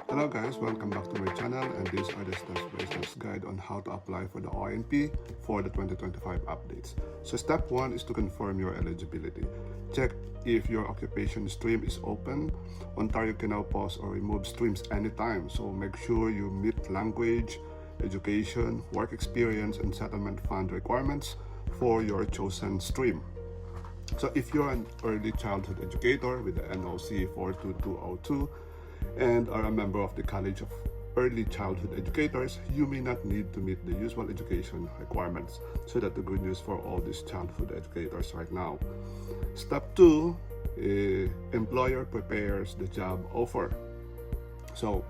Hello guys, welcome back to my channel, and these are the steps-by-steps guide on how to apply for the OINP for the 2025 updates. So step 1 is to confirm your eligibility. Check if your occupation stream is open. Ontario can now pause or remove streams anytime, so make sure you meet language, education, work experience, and settlement fund requirements for your chosen stream. So if you're an early childhood educator with the NOC 42202 and are a member of the College of Early Childhood Educators, you may not need to meet the usual education requirements. So that's the good news for all these childhood educators right now. Step 2, employer prepares the job offer. So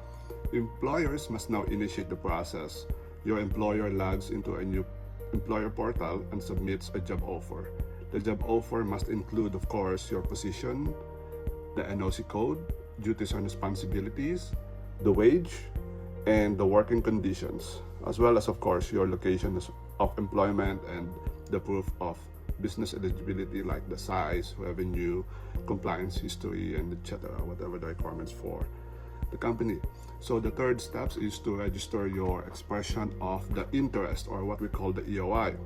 employers must now initiate the process. Your employer logs into a new employer portal and submits a job offer. The job offer must include, of course, your position, the NOC code, duties and responsibilities, the wage, and the working conditions, as well as, of course, your location of employment and the proof of business eligibility like the size, revenue, compliance history, and etc., whatever the requirements for the company. So the third step is to register your expression of the interest, or what we call the EOI.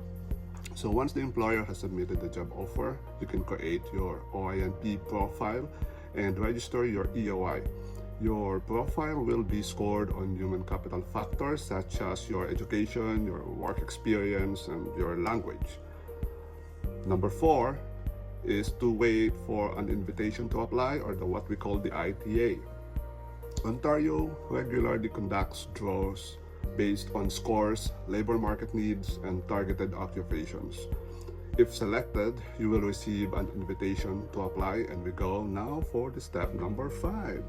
So once the employer has submitted the job offer, you can create your OINP profile and register your EOI. Your profile will be scored on human capital factors such as your education, your work experience, and your language. Number 4 is to wait for an invitation to apply, or what we call the ITA. Ontario regularly conducts draws based on scores, labor market needs, and targeted occupations. If selected, you will receive an invitation to apply, and we go now for the step number 5.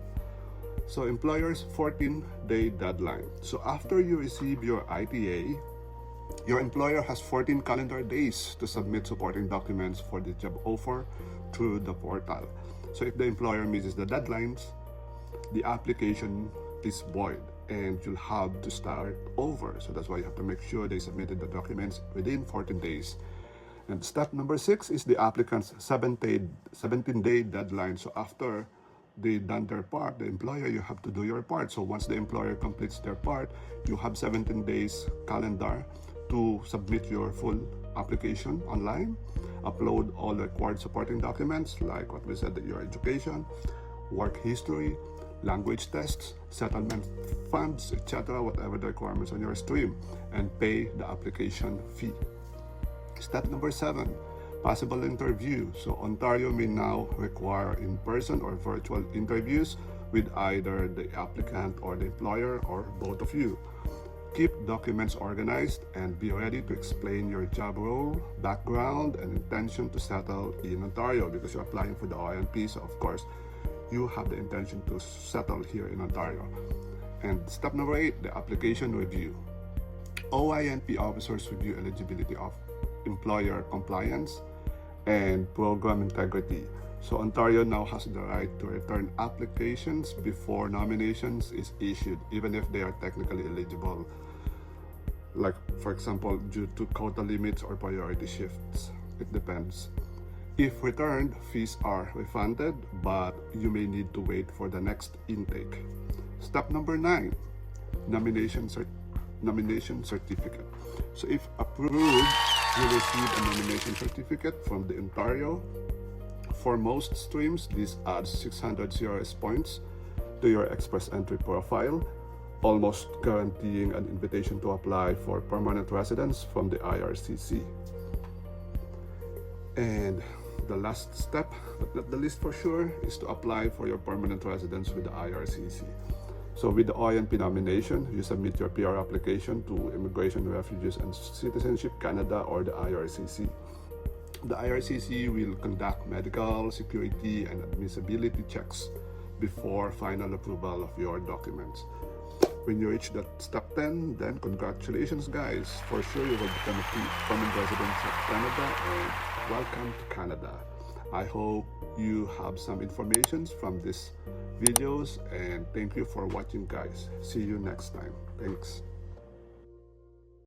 So employer's 14-day deadline. So after you receive your ITA, your employer has 14 calendar days to submit supporting documents for the job offer through the portal. So if the employer misses the deadlines, the application is void and you'll have to start over. So that's why you have to make sure they submitted the documents within 14 days. And step number 6 is the applicant's 17-day deadline. So after they done their part, the employer, you have to do your part. So once the employer completes their part, you have 17 days calendar to submit your full application online, upload all the required supporting documents like what we said, your education, work history, language tests, settlement funds, etc., whatever the requirements on your stream, and pay the application fee. Step number 7, possible interview. So Ontario may now require in-person or virtual interviews with either the applicant or the employer, or both of you. Keep documents organized and be ready to explain your job role, background, and intention to settle in Ontario, because you're applying for the OINP, so of course you have the intention to settle here in Ontario. And step number 8, the application review. OINP officers review eligibility of employer compliance and program integrity. So Ontario now has the right to return applications before nominations is issued, even if they are technically eligible, like for example due to quota limits or priority shifts. It depends. If returned, fees are refunded, but you may need to wait for the next intake. Step number 9, nomination certificate. So if approved, you receive a nomination certificate from the Ontario. For most streams, this adds 600 CRS points to your express entry profile, almost guaranteeing an invitation to apply for permanent residence from the IRCC. And the last step, but not the least for sure, is to apply for your permanent residence with the IRCC. So with the OINP nomination, you submit your PR application to Immigration, Refugees, and Citizenship Canada, or the IRCC. The IRCC will conduct medical, security, and admissibility checks before final approval of your documents. When you reach that step 10, then congratulations guys, for sure you will become a permanent resident of Canada, and welcome to Canada. I hope you have some information from these videos, and thank you for watching guys. See you next time. Thanks.